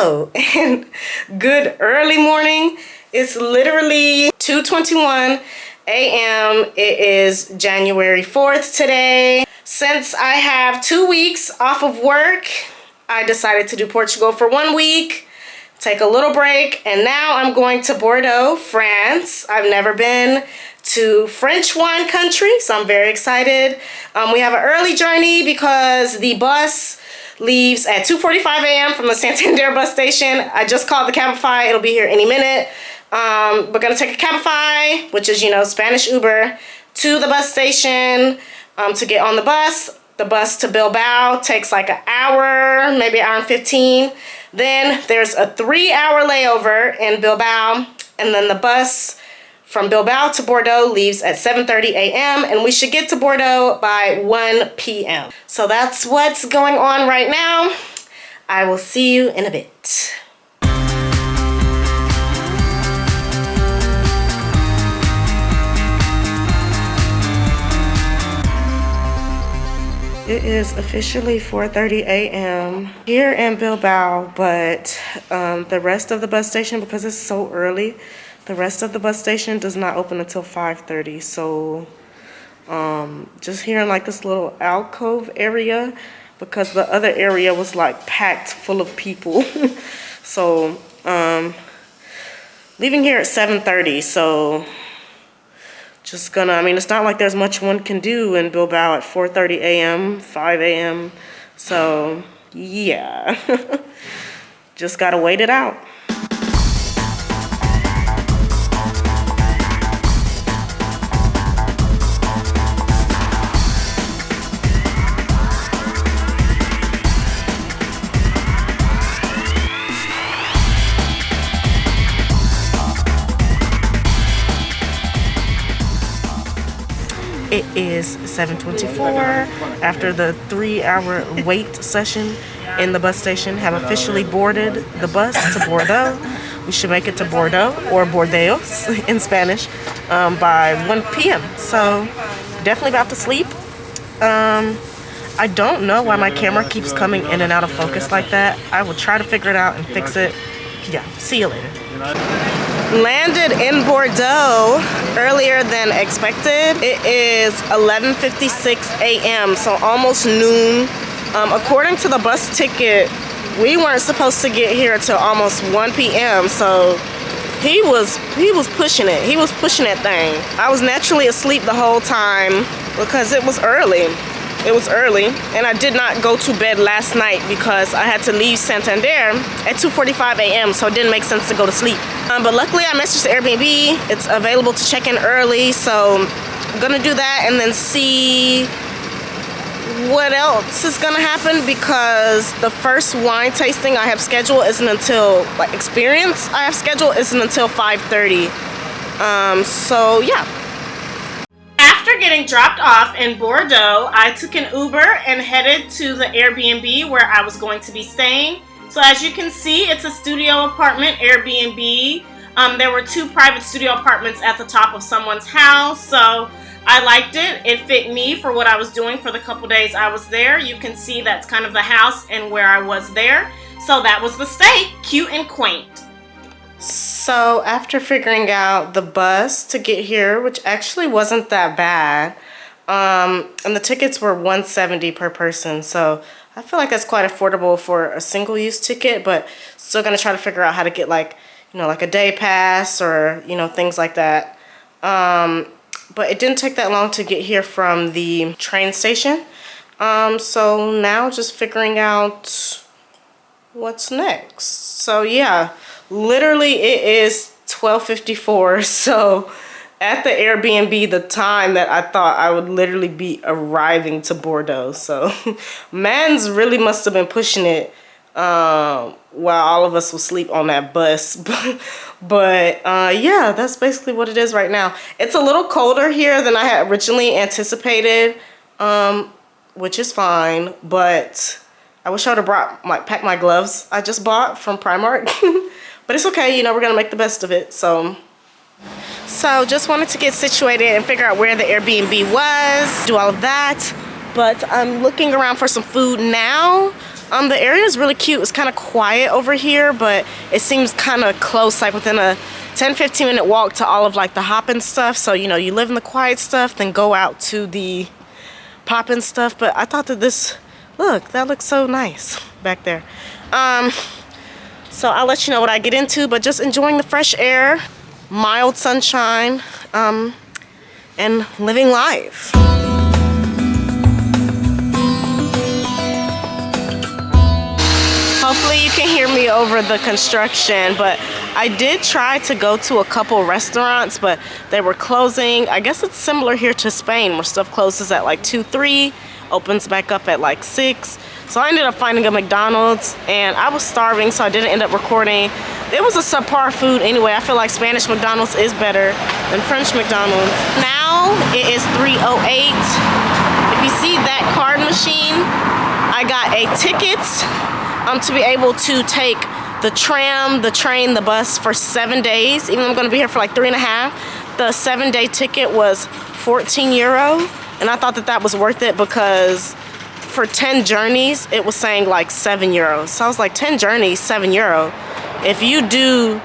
Hello and good early morning. It's literally 2:21 a.m. It is January 4th today. Since I have 2 weeks off of work, I decided to do Portugal for 1 week, take a little break, and now I'm going to Bordeaux, France. I've never been to French wine country, so I'm very excited. We have an early journey because the bus leaves at 2:45 a.m. from the Santander bus station. I just called the Cabify. It'll be here any minute. We're gonna take a Cabify, which is, Spanish Uber, to the bus station to get on the bus. The bus to Bilbao takes like an hour, maybe an hour and 15. Then there's a 3-hour layover in Bilbao, and then the bus from Bilbao to Bordeaux leaves at 7:30 a.m. and we should get to Bordeaux by 1 p.m. So that's what's going on right now. I will see you in a bit. It is officially 4:30 a.m. here in Bilbao, but the rest of the bus station, because it's so early, the rest of the bus station does not open until 5:30. So just here in like this little alcove area, because the other area was like packed full of people. So leaving here at 7:30. So just gonna, it's not like there's much one can do in Bilbao at 4:30 a.m., 5 a.m. So yeah, just gotta wait it out. It is 7:24 after the 3-hour wait session in the bus station. Have officially boarded the bus to Bordeaux. We should make it to Bordeaux, or Bordeaux in Spanish, by 1 p.m. So definitely about to sleep. I don't know why my camera keeps coming in and out of focus like that. I will try to figure it out and fix it. Yeah, see you later. Landed in Bordeaux earlier than expected. It is 11:56 a.m. so almost noon. According to the bus ticket, we weren't supposed to get here till almost 1 p.m. so he was pushing it. He was pushing that thing. I was naturally asleep the whole time because it was early. It was early, and I did not go to bed last night because I had to leave Santander at 2:45 a.m. so it didn't make sense to go to sleep. But luckily I messaged the Airbnb. It's available to check in early, so I'm gonna do that and then see what else is gonna happen, because the first wine tasting I have scheduled isn't until, experience I have scheduled isn't until 5:30. So yeah. After getting dropped off in Bordeaux, I took an Uber and headed to the Airbnb where I was going to be staying. So as you can see, it's a studio apartment Airbnb. There were 2 private studio apartments at the top of someone's house, so I liked it. It fit me for what I was doing for the couple days I was there. You can see that's kind of the house and where I was there. So that was the stay, cute and quaint. So after figuring out the bus to get here, which actually wasn't that bad, and the tickets were $170 per person, so I feel like that's quite affordable for a single-use ticket, but still gonna try to figure out how to get like a day pass or things like that. But it didn't take that long to get here from the train station. So now just figuring out what's next. So yeah. Literally it is 12:54, so at the Airbnb the time that I thought I would literally be arriving to Bordeaux. So mans really must have been pushing it while all of us will sleep on that bus. But yeah, that's basically what it is right now. It's a little colder here than I had originally anticipated, which is fine, but I wish I would have packed my gloves I just bought from Primark. But it's okay, we're gonna make the best of it. So just wanted to get situated and figure out where the Airbnb was, do all of that. But I'm looking around for some food now. The area is really cute. It's kind of quiet over here, but it seems kind of close, like within a 10-15 minute walk to all of like the hopping stuff. So, you know, you live in the quiet stuff, then go out to the popping stuff. But I thought that this, look, that looks so nice back there. So I'll let you know what I get into, but just enjoying the fresh air, mild sunshine, and living life. Hopefully you can hear me over the construction, but I did try to go to a couple restaurants, but they were closing. I guess it's similar here to Spain, where stuff closes at like 2, 3, opens back up at like 6. So I ended up finding a McDonald's, and I was starving, so I didn't end up recording. It was a subpar food anyway. I feel like Spanish McDonald's is better than French McDonald's. Now it is 3:08. If you see that card machine, I got a ticket to be able to take the tram, the train, the bus for 7 days. Even though I'm going to be here for like 3.5. The 7-day ticket was €14, and I thought that that was worth it because for 10 journeys it was saying like €7. So I was like, 10 journeys, €7. If you do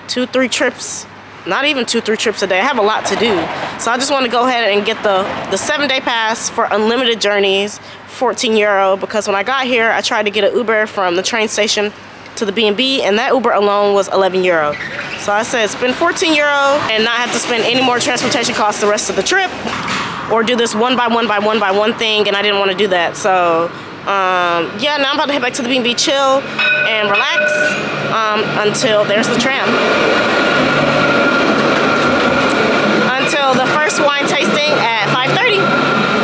2-3 trips, not even 2-3 trips a day, I have a lot to do. So I just want to go ahead and get the 7-day pass for unlimited journeys, €14, because when I got here I tried to get an Uber from the train station to the B&B, and that Uber alone was €11. So I said spend €14 and not have to spend any more transportation costs the rest of the trip, or do this one by one thing, and I didn't want to do that. So yeah, now I'm about to head back to the B&B, chill and relax until there's the tram. Until the first wine tasting at 5:30.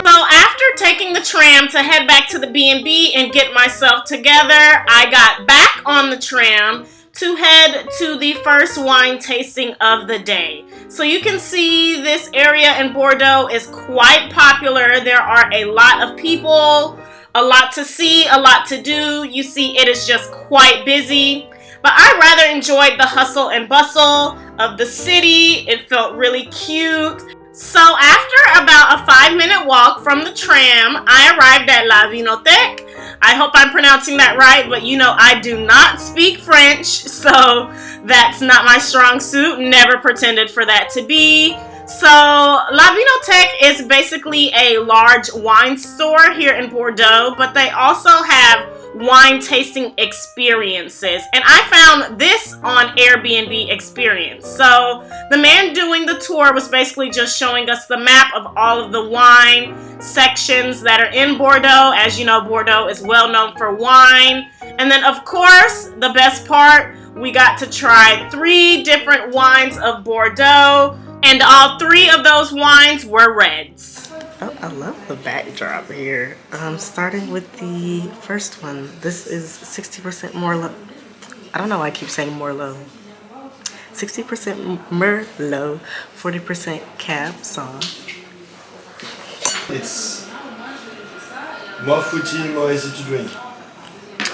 So after taking the tram to head back to the B&B and get myself together, I got back on the tram to head to the first wine tasting of the day. So you can see this area in Bordeaux is quite popular. There are a lot of people, a lot to see, a lot to do. You see, it is just quite busy. But I rather enjoyed the hustle and bustle of the city. It felt really cute. So after about a 5-minute walk from the tram, I arrived at La Vinothèque. I hope I'm pronouncing that right, but you know I do not speak French, so that's not my strong suit. Never pretended for that to be. So La Vinothèque is basically a large wine store here in Bordeaux, but they also have wine tasting experiences, and I found this on Airbnb Experience. So the man doing the tour was basically just showing us the map of all of the wine sections that are in Bordeaux. As you know, Bordeaux is well known for wine. And then of course, the best part, we got to try 3 different wines of Bordeaux, and all 3 of those wines were reds. Oh, I love the backdrop here. Starting with the first one. This is 60% Merlot. I don't know why I keep saying Merlot. 60% Merlot, 40% Cab Sauv. It's more fruity, more easy to drink.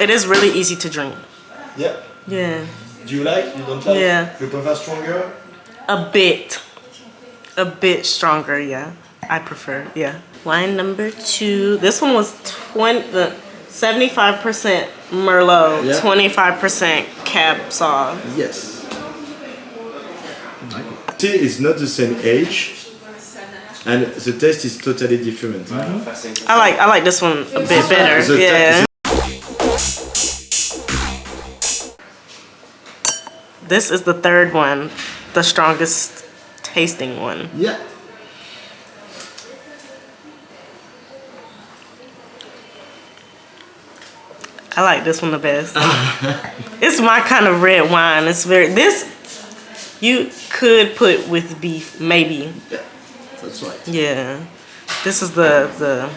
It is really easy to drink. Yeah. Yeah. Do you like? You don't like? Yeah. You prefer stronger? A bit stronger, yeah. I prefer, yeah. Wine number 2. This one was 75% Merlot, yeah. 25% Cab Sauv. Yes. See, it's not the same age, and the taste is totally different. Mm-hmm. I like this one a bit better. Yeah. This is the third one, the strongest tasting one. Yeah. I like this one the best. It's my kind of red wine. It's this you could put with beef, maybe. Yeah, that's right. Yeah, this is the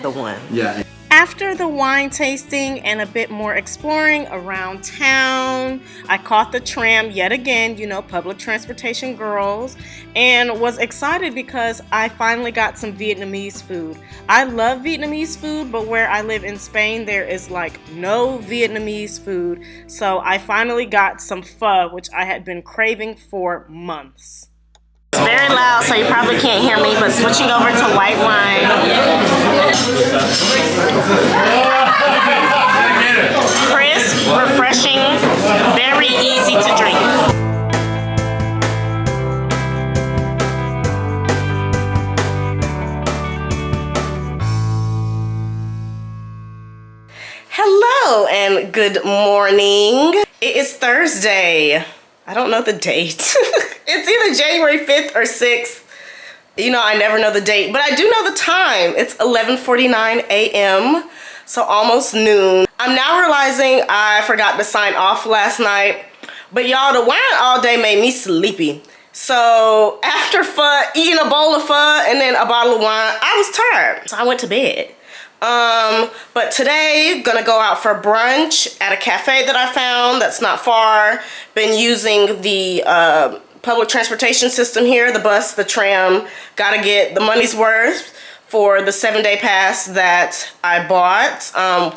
one. Yeah. After the wine tasting and a bit more exploring around town, I caught the tram yet again, you know, public transportation girls, and was excited because I finally got some Vietnamese food. I love Vietnamese food, but where I live in Spain, there is like no Vietnamese food. So I finally got some pho, which I had been craving for months. It's very loud, so you probably can't hear me, but switching over to white wine. refreshing, very easy to drink. Hello and good morning. It is Thursday. I don't know the date. It's either January 5th or 6th. You know, I never know the date, but I do know the time. It's 11:49 a.m., so almost noon. I'm now realizing I forgot to sign off last night, but y'all, the wine all day made me sleepy. So after pho, eating a bowl of pho and then a bottle of wine, I was tired, so I went to bed. But today, gonna go out for brunch at a cafe that I found that's not far. Been using the public transportation system here, the bus, the tram. Gotta get the money's worth for the 7-day pass that I bought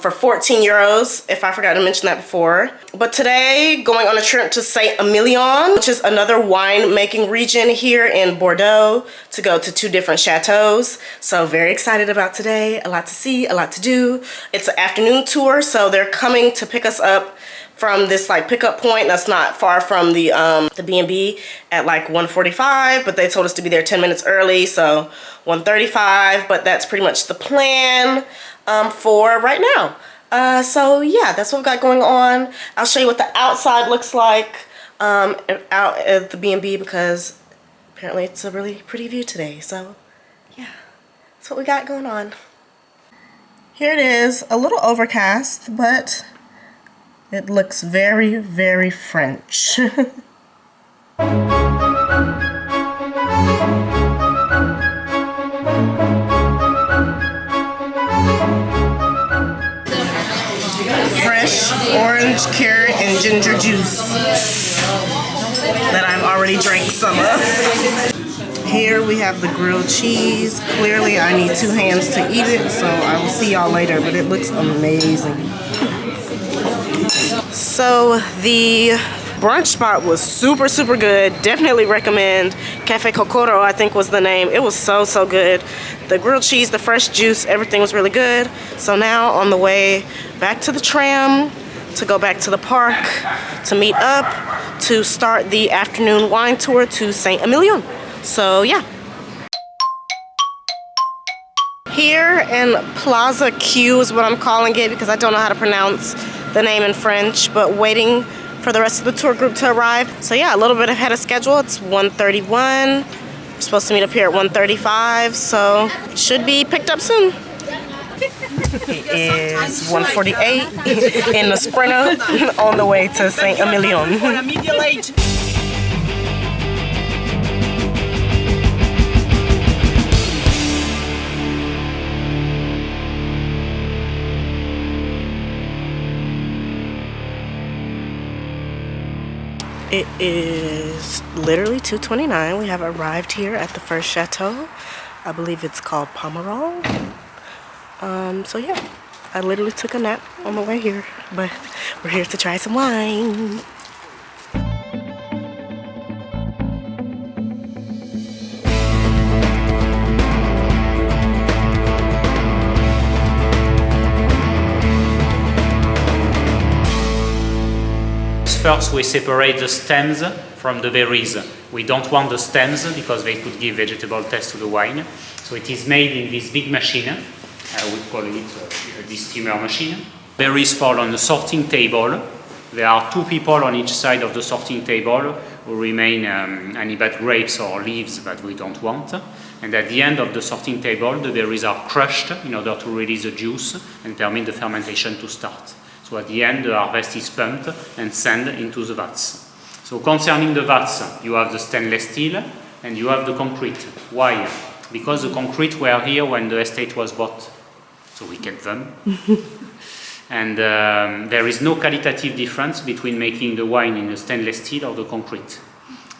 for 14 euros, if I forgot to mention that before. But today, going on a trip to Saint-Emilion, which is another wine making region here in Bordeaux, to go to 2 different chateaus. So very excited about today. A lot to see, a lot to do. It's an afternoon tour, so they're coming to pick us up from this like pickup point that's not far from the B&B at like 1:45, but they told us to be there 10 minutes early, so 1:35, but that's pretty much the plan for right now. So yeah, that's what we've got going on. I'll show you what the outside looks like out at the B&B, because apparently it's a really pretty view today. So yeah, that's what we got going on. Here it is, a little overcast, but it looks very, very French. Fresh orange, carrot, and ginger juice that I've already drank some of. Here we have the grilled cheese. Clearly I need 2 hands to eat it, so I will see y'all later, but it looks amazing. So the brunch spot was super, super good. Definitely recommend. Cafe Kokoro, I think was the name. It was so, so good. The grilled cheese, the fresh juice, everything was really good. So now on the way back to the tram to go back to the park to meet up to start the afternoon wine tour to Saint-Emilion. So yeah. Here in Plaza Q is what I'm calling it, because I don't know how to pronounce the name in French, but waiting for the rest of the tour group to arrive. So yeah, a little bit ahead of schedule. It's 1:31. We're supposed to meet up here at 1:35, so should be picked up soon. It is 1:48 in the Sprinter on the way to Saint-Emilion. It is literally 2:29. We have arrived here at the first chateau. I believe it's called Pomerol. So yeah, I literally took a nap on the way here, but we're here to try some wine. First, we separate the stems from the berries. We don't want the stems because they could give vegetable taste to the wine. So it is made in this big machine. I would call it a steamer machine. Berries fall on the sorting table. There are 2 people on each side of the sorting table who remain any bad grapes or leaves that we don't want. And at the end of the sorting table, the berries are crushed in order to release the juice and permit the fermentation to start. So at the end, the harvest is pumped and sent into the vats. So concerning the vats, you have the stainless steel and you have the concrete. Why? Because the concrete were here when the estate was bought. So we kept them. And there is no qualitative difference between making the wine in the stainless steel or the concrete.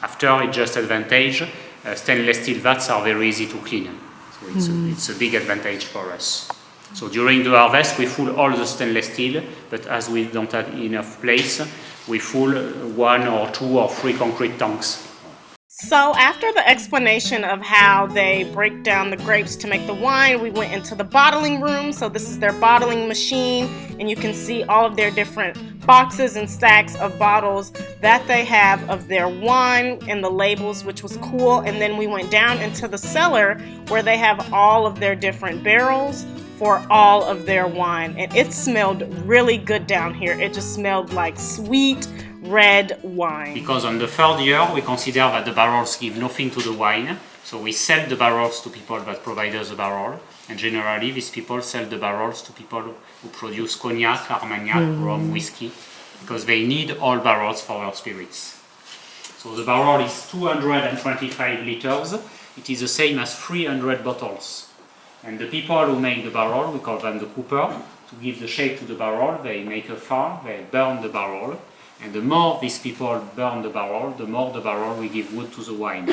After, it's just advantage. Stainless steel vats are very easy to clean. So it's a big advantage for us. So during the harvest, we full all the stainless steel, but as we don't have enough place, we full 1 or 2 or 3 concrete tanks. So after the explanation of how they break down the grapes to make the wine, we went into the bottling room. So this is their bottling machine, and you can see all of their different boxes and stacks of bottles that they have of their wine and the labels, which was cool. And then we went down into the cellar where they have all of their different barrels for all of their wine. And it smelled really good down here. It just smelled like sweet red wine. Because on the third year, we consider that the barrels give nothing to the wine. So we sell the barrels to people that provide us a barrel. And generally, these people sell the barrels to people who produce cognac, armagnac, rum, whiskey, because they need all barrels for their spirits. So the barrel is 225 liters. It is the same as 300 bottles. And the people who make the barrel, we call them the cooper. To give the shape to the barrel, they make a fire, they burn the barrel. And the more these people burn the barrel, the more the barrel we give wood to the wine.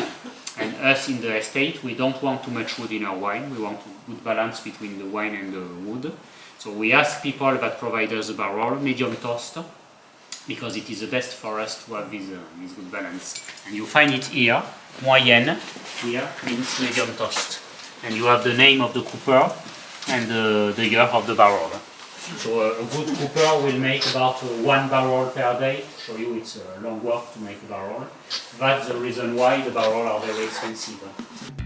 And us in the estate, we don't want too much wood in our wine. We want a good balance between the wine and the wood. So we ask people that provide us a barrel, medium toast, because it is the best for us to have this good balance. And you find it here, moyenne, here means medium toast. And you have the name of the cooper and the year of the barrel. So a good cooper will make about 1 barrel per day. To show you it's a long work to make a barrel. That's the reason why the barrels are very expensive.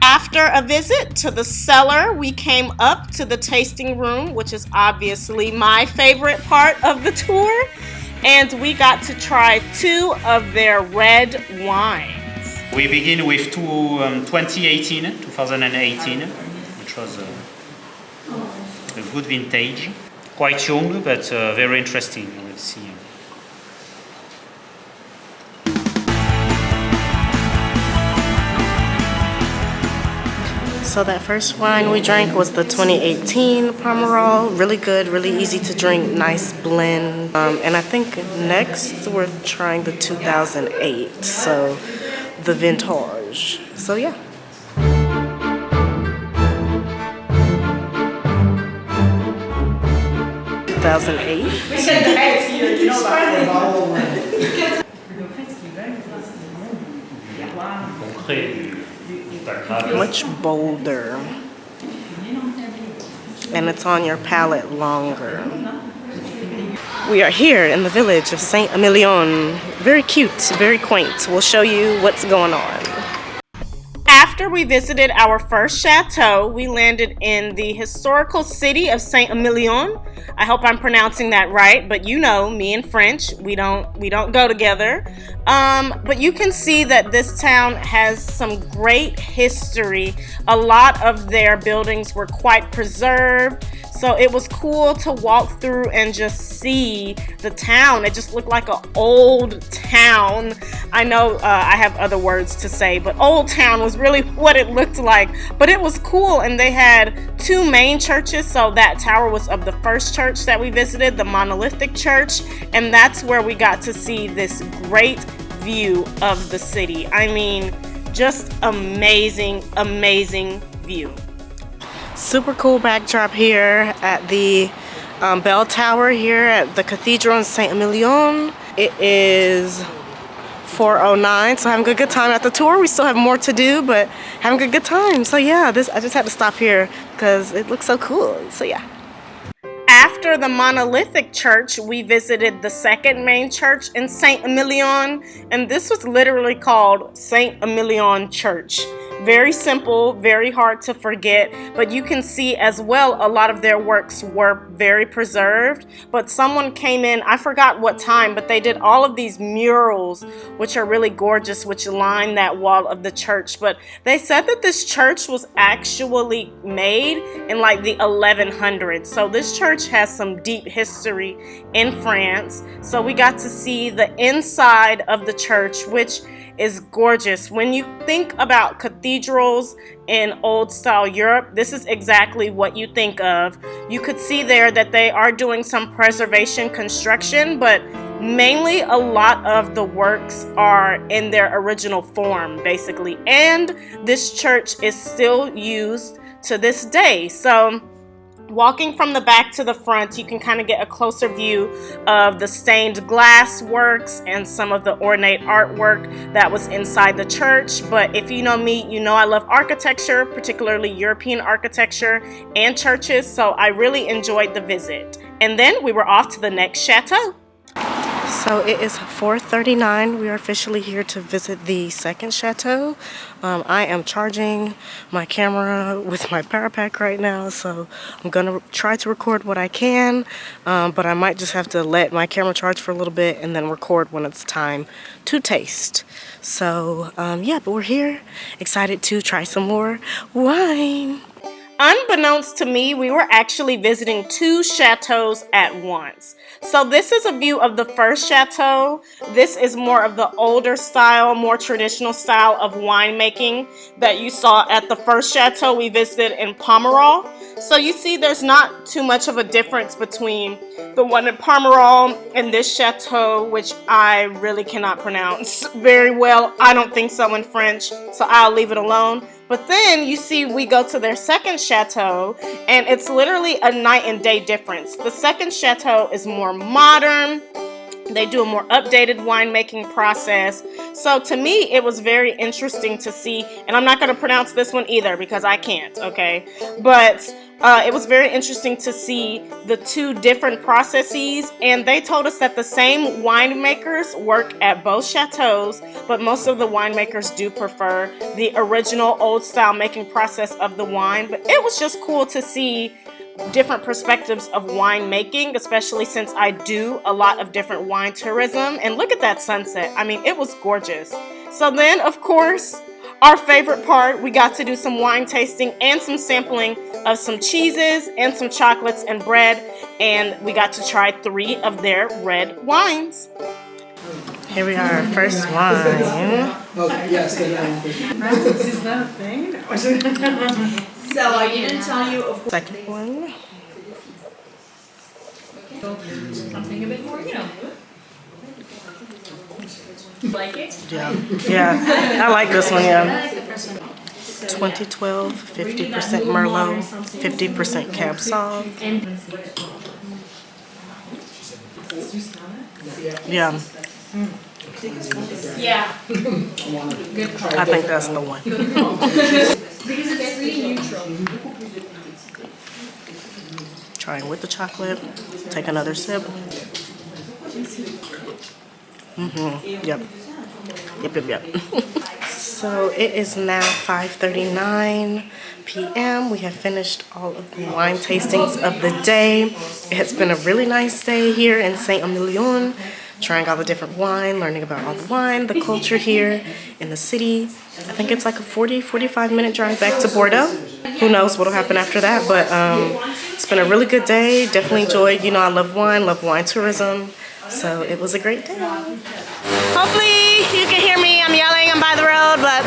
After a visit to the cellar, we came up to the tasting room, which is obviously my favorite part of the tour. And we got to try 2 of their red wines. We begin with 2018, which was a good vintage. Quite young, but very interesting. We'll see. So that first wine we drank was the 2018 Pomerol. Really good, really easy to drink, nice blend. And I think next we're trying the 2008, so the vintage. So yeah. 2008. Much bolder. And it's on your palate longer. We are here in the village of Saint-Emilion. Very cute, very quaint. We'll show you what's going on. After we visited our first chateau, we landed in the historical city of Saint-Emilion. I hope I'm pronouncing that right, but you know, me and French, we don't go together. But you can see that this town has some great history. A lot of their buildings were quite preserved. So it was cool to walk through and just see the town. It just looked like an old town. I know I have other words to say, but old town was really what it looked like. But it was cool, and they had 2 main churches. So that tower was of the first church that we visited, the monolithic church. And that's where we got to see this great view of the city. I mean, just amazing, amazing view. Super cool backdrop here at the bell tower here at the cathedral in Saint-Emilion. It is 4:09, so having a good time at the tour. We still have more to do, but having a good time. So yeah, I just had to stop here because it looks so cool. So yeah. After the monolithic church, we visited the second main church in Saint-Emilion, and this was literally called Saint-Emilion Church. Very simple, very hard to forget, but you can see as well a lot of their works were very preserved. But someone came in, I forgot what time, but they did all of these murals, which are really gorgeous, which line that wall of the church. But they said that this church was actually made in like the 1100s. So this church has some deep history in France. So we got to see the inside of the church, which is gorgeous. When you think about cathedrals in old style Europe, this is exactly what you think of. You could see there that they are doing some preservation construction, but mainly a lot of the works are in their original form, basically. And this church is still used to this day. So Walking from the back to the front, you can kind of get a closer view of the stained glass works and some of the ornate artwork that was inside the church. But if you know me, you know I love architecture, particularly European architecture and churches, so I really enjoyed the visit. And then we were off to the next chateau. So it is 4:39. We are officially here to visit the second chateau. I am charging my camera with my power pack right now, so I'm gonna try to record what I can, but I might just have to let my camera charge for a little bit and then record when it's time to taste. So yeah, but we're here, excited to try some more wine. Unbeknownst to me, we were actually visiting 2 chateaus at once. So this is a view of the first chateau. This is more of the older style, more traditional style of winemaking that you saw at the first chateau we visited in Pomerol. So you see there's not too much of a difference between the one in Pomerol and this chateau, which I really cannot pronounce very well. I don't think so in French, so I'll leave it alone. But then you see we go to their second chateau, and it's literally a night and day difference. The second chateau is more modern. They do a more updated winemaking process. So to me, it was very interesting to see, and I'm not going to pronounce this one either because I can't, okay? But it was very interesting to see the 2 different processes, and they told us that the same winemakers work at both chateaus, but most of the winemakers do prefer the original old style making process of the wine. But it was just cool to see different perspectives of winemaking, especially since I do a lot of different wine tourism. And look at that sunset. I mean, it was gorgeous. So then, of course, our favorite part, we got to do some wine tasting and some sampling of some cheeses and some chocolates and bread, and we got to try 3 of their red wines. Here we are, first wine. Oh, yes, is that a thing? So I didn't tell you of course. Second one. Something a bit more, you know. Like it? Yeah, I like this one, yeah. 2012, 50% Merlot, 50% Cab Sauv. Yeah. Yeah. I think that's the one. Because it's really neutral. Trying with the chocolate. Take another sip. Yep. So it is now 5:39 p.m. We have finished all of the wine tastings of the day. It has been a really nice day here in Saint-Emilion, trying all the different wine, learning about all the wine, the culture here in the city. I think it's like a 45 minute drive back to Bordeaux. Who knows what'll happen after that, but it's been a really good day. Definitely enjoyed, I love wine tourism. So it was a great day. Hopefully you can hear me. I'm yelling, I'm by the road, but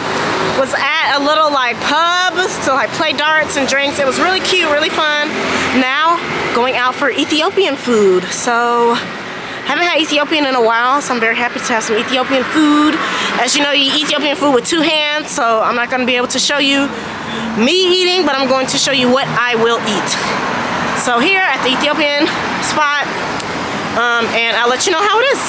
was at a little pub to play darts and drinks. It was really cute, really fun. Now going out for Ethiopian food. So haven't had Ethiopian in a while, so I'm very happy to have some Ethiopian food. As you know, you eat Ethiopian food with 2 hands, so I'm not gonna be able to show you me eating, but I'm going to show you what I will eat. So here at the Ethiopian spot, and I'll let you know how it is.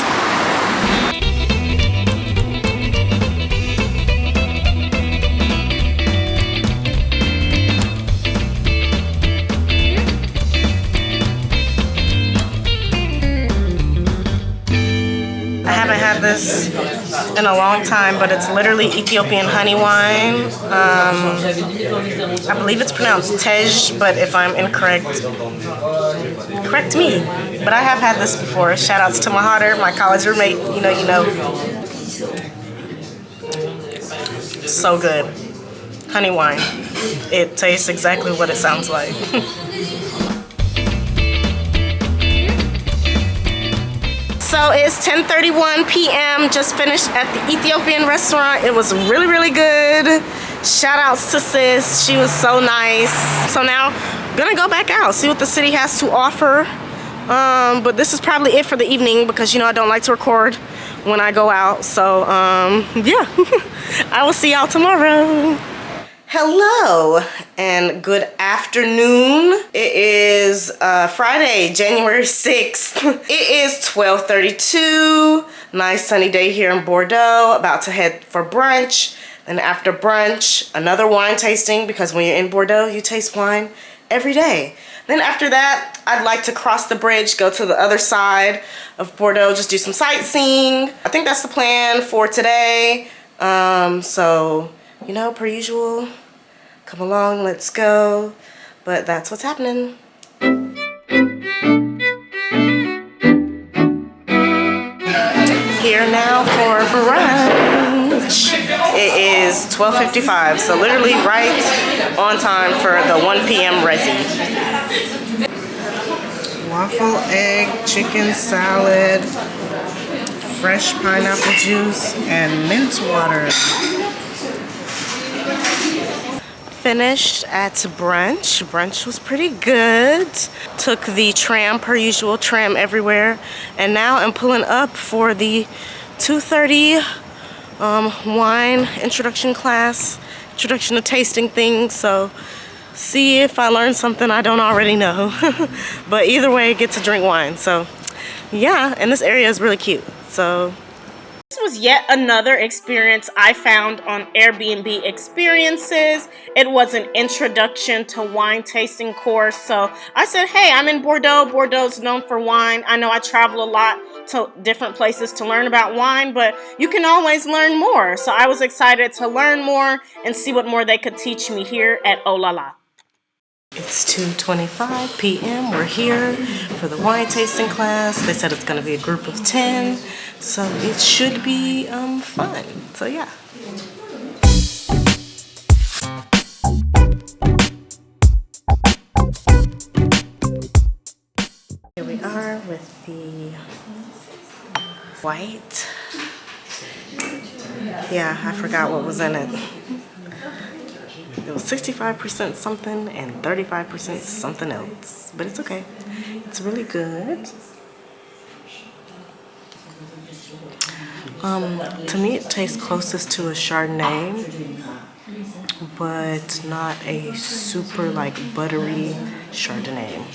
I haven't had this in a long time, but it's literally Ethiopian honey wine. I believe it's pronounced tej, but if I'm incorrect, correct me. But I have had this before. Shout outs to Mahader, my college roommate. You know. So good. Honey wine. It tastes exactly what it sounds like. So it's 10:31 p.m. Just finished at the Ethiopian restaurant. It was really, really good. Shout outs to sis. She was so nice. So now gonna go back out, see what the city has to offer. But this is probably it for the evening because I don't like to record when I go out. So yeah, I will see y'all tomorrow. Hello and good afternoon. It is Friday, January 6th. It is 12:32. Nice sunny day here in Bordeaux. About to head for brunch. And after brunch, another wine tasting, because when you're in Bordeaux, you taste wine every day. Then after that, I'd like to cross the bridge, go to the other side of Bordeaux, just do some sightseeing. I think that's the plan for today. So, you know, per usual, come along, let's go. But that's what's happening. Here now for brunch. It is 12:55, so literally right on time for the 1 p.m. resi. Waffle, egg, chicken salad, fresh pineapple juice, and mint water. Finished at brunch. Brunch was pretty good. Took the tram, per usual, tram everywhere. And now I'm pulling up for the 2:30 wine introduction class, introduction to tasting things. So see if I learned something I don't already know. But either way, get to drink wine. So yeah, and this area is really cute. So this was yet another experience I found on Airbnb Experiences. It was an introduction to wine tasting course. So I said, hey, I'm in Bordeaux. Bordeaux's known for wine. I know I travel a lot to different places to learn about wine, but you can always learn more. So I was excited to learn more and see what more they could teach me here at Oh La La. It's 2:25 p.m. We're here for the wine tasting class. They said it's going to be a group of 10, so it should be fun. So yeah. Here we are with the white. Yeah, I forgot what was in it. It was 65% something and 35% something else. But it's okay. It's really good. To me, it tastes closest to a Chardonnay, but not a super like buttery Chardonnay.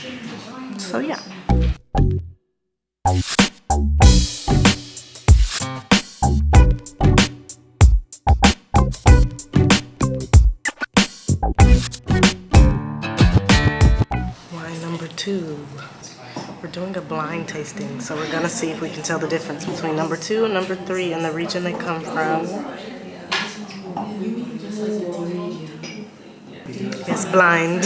So yeah. We're doing a blind tasting, so we're gonna see if we can tell the difference between number 2 and number 3 and the region they come from. It's blind.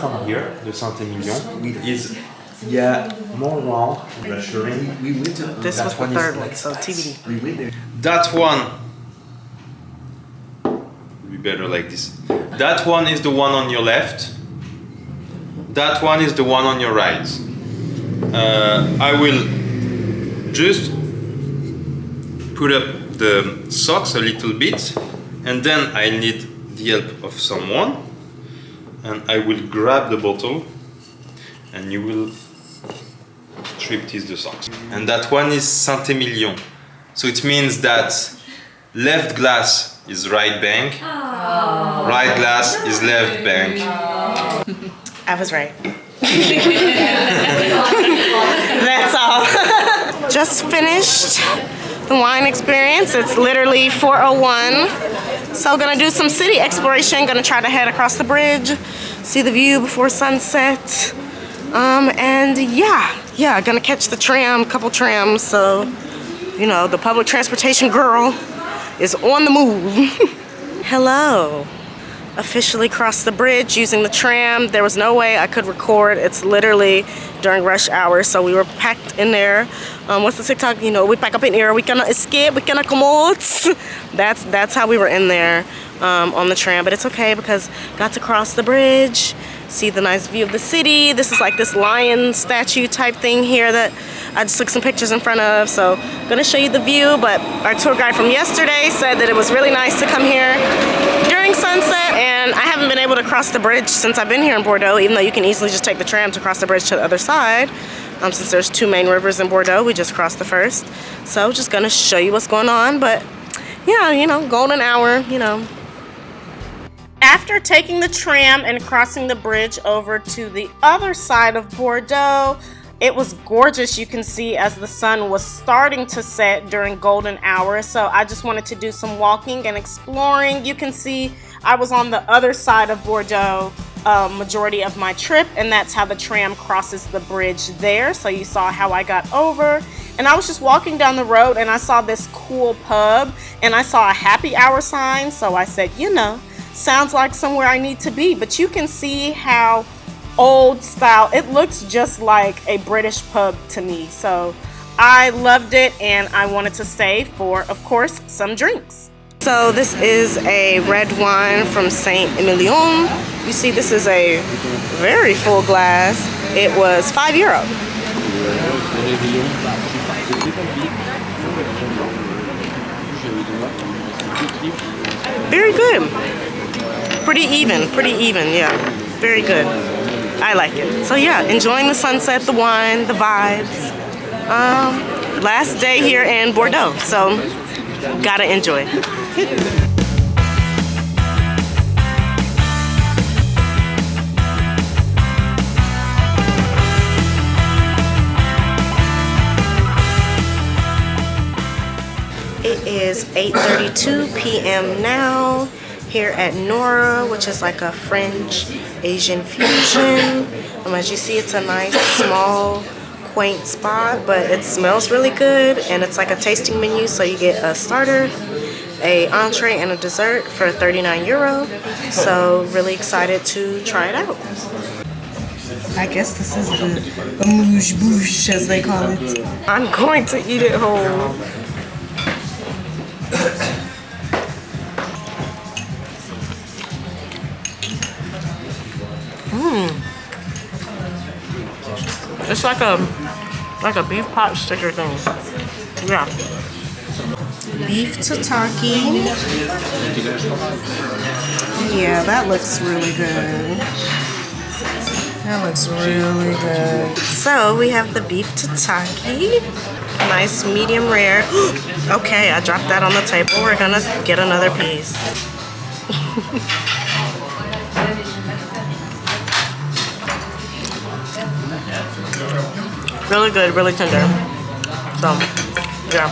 From here, the Saint-Emilion is more round, reassuring. This was the third one, so TBD. That one will be better like this. That one is the one on your left. That one is the one on your right. I will just put up the socks a little bit, and then I need the help of someone, and I will grab the bottle, and you will striptease the socks. And that one is Saint-Emilion. So it means that left glass is right bank, right glass is left bank. I was right. That's all. Just finished the wine experience. It's literally 4:01. So gonna do some city exploration. Gonna try to head across the bridge, see the view before sunset. And yeah, gonna catch the tram, couple trams. So, you know, the public transportation girl is on the move. Hello. Officially crossed the bridge using the tram. There was no way I could record. It's literally during rush hour, so we were packed in there. What's the TikTok? You know, we pack up in here. We cannot escape. We cannot come out. That's how we were in there on the tram. But it's okay because got to cross the bridge, see the nice view of the city. This is like this lion statue type thing here that I just took some pictures in front of. So gonna show you the view. But our tour guide from yesterday said that it was really nice to come here during sunset, and I haven't been able to cross the bridge since I've been here in Bordeaux, even though you can easily just take the tram to cross the bridge to the other side. Since there's 2 main rivers in Bordeaux, we just crossed the first. So just gonna show you what's going on. But yeah, you know, golden hour, you know. After taking the tram and crossing the bridge over to the other side of Bordeaux, it was gorgeous, you can see, as the sun was starting to set during golden hour. So I just wanted to do some walking and exploring. You can see I was on the other side of Bordeaux majority of my trip, and that's how the tram crosses the bridge there. So you saw how I got over. And I was just walking down the road and I saw this cool pub and I saw a happy hour sign. So I said, you know, sounds like somewhere I need to be. But you can see how old style, it looks just like a British pub to me. So I loved it and I wanted to stay for, of course, some drinks. So this is a red wine from Saint Emilion. You see, this is a very full glass. It was €5. Very good. Pretty even, yeah. Very good. I like it. So yeah, enjoying the sunset, the wine, the vibes. Last day here in Bordeaux, so gotta enjoy. It is 8:32 p.m. now here at Nora, which is like a French Asian fusion. As you see, it's a nice small quaint spot, but it smells really good and it's like a tasting menu, so you get a starter, a entree, and a dessert for €39. So really excited to try it out. I guess this is the amuse-bouche, as they call it. I'm going to eat it whole. It's like a beef pot sticker thing. Yeah. Beef tataki. Yeah, that looks really good. That looks really good. So we have the beef tataki. Nice medium rare. Okay, I dropped that on the table. We're gonna get another piece. Really good, really tender. So, yeah.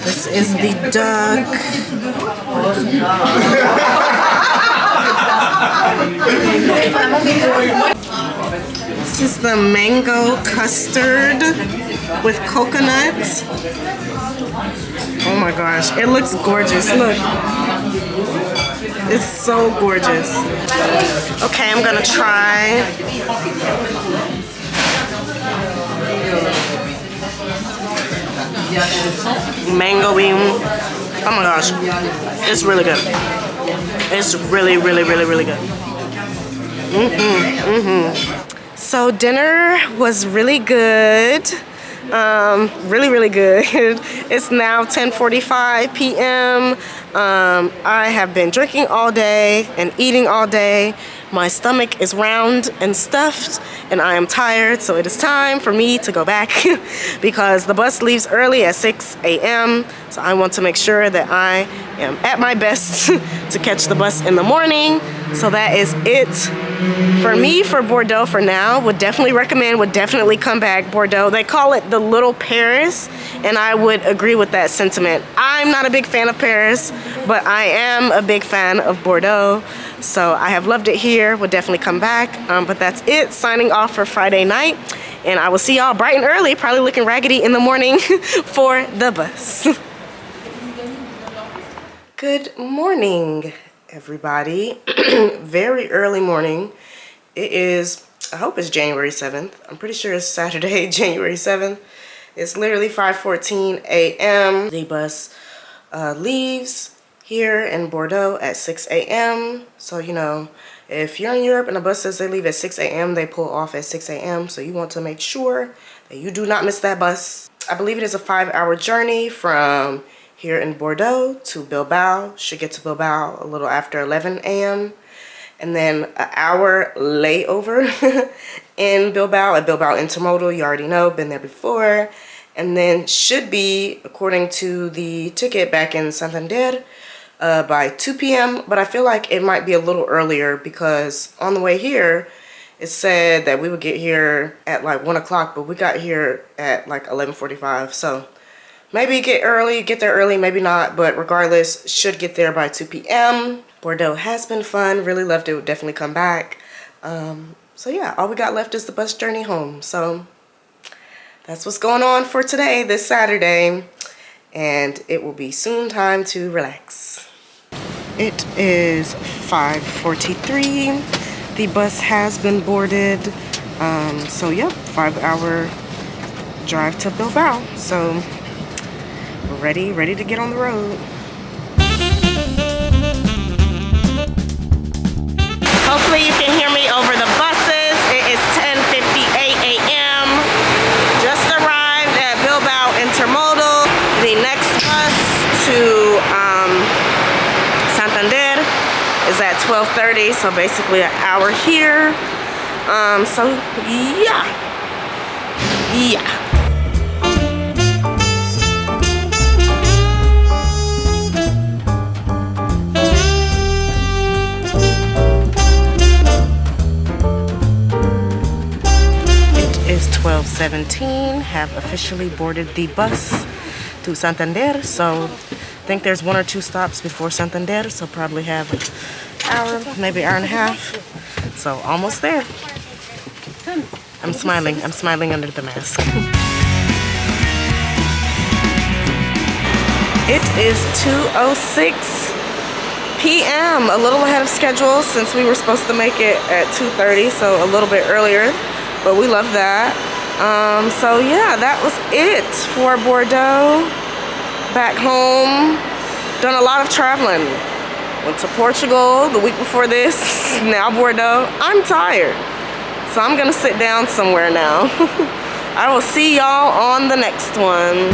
This is the duck. This is the mango custard with coconut. Oh my gosh, it looks gorgeous. Look. It's so gorgeous. Okay, I'm gonna try. Mango-y. Oh my gosh. It's really good. It's really good. So dinner was really good. Really good. It's now 10:45 p.m. I have been drinking all day and eating all day. My stomach is round and stuffed and I am tired, so it is time for me to go back because the bus leaves early at 6 a.m. So I want to make sure that I am at my best to catch the bus in the morning. So that is it for me for Bordeaux for now. Would definitely recommend, would definitely come back. Bordeaux, they call it the Little Paris, and I would agree with that sentiment. I'm not a big fan of Paris, but I am a big fan of Bordeaux. So I have loved it here, would definitely come back. But that's it, signing off for Friday night. And I will see y'all bright and early, probably looking raggedy in the morning for the bus. Good morning, everybody. Very early morning. It is, I hope it's January 7th. I'm pretty sure it's Saturday, January 7th. It's literally 5:14 a.m. The bus leaves here in Bordeaux at 6 a.m. So, you know, if you're in Europe and the bus says they leave at 6 a.m., they pull off at 6 a.m. So you want to make sure that you do not miss that bus. I believe it is a 5-hour journey from here in Bordeaux to Bilbao. Should get to Bilbao a little after 11 a.m. And then an hour layover in Bilbao, at Bilbao Intermodal. You already know, been there before. and then should be, according to the ticket, back in Santander by 2 p.m. But I feel like it might be a little earlier because on the way here, it said that we would get here at like 1 o'clock, but we got here at like 11:45. So maybe get there early, maybe not, but regardless, should get there by 2 p.m. Bordeaux has been fun, really loved it, would definitely come back. So yeah, all we got left is the bus journey home. So that's what's going on for today, this Saturday, and it will be soon time to relax. It is 5:43. The bus has been boarded. So yep, 5-hour drive to Bilbao. So we're ready to get on the road. Hopefully you can hear me over the buses. It is 10:58 a.m. Just arrived at Bilbao Intermodal. The next bus to Santander is at 12:30, so basically an hour here. So yeah. Is 12:17, have officially boarded the bus to Santander. So I think there's 1 or 2 stops before Santander, so probably have an hour, maybe hour and a half. So almost there. I'm smiling under the mask. It is 2:06 p.m., a little ahead of schedule since we were supposed to make it at 2:30, so a little bit earlier. But we love that. So yeah, that was it for Bordeaux. Back home, done a lot of traveling. Went to Portugal the week before this, now Bordeaux. I'm tired, so I'm gonna sit down somewhere now. I will see y'all on the next one.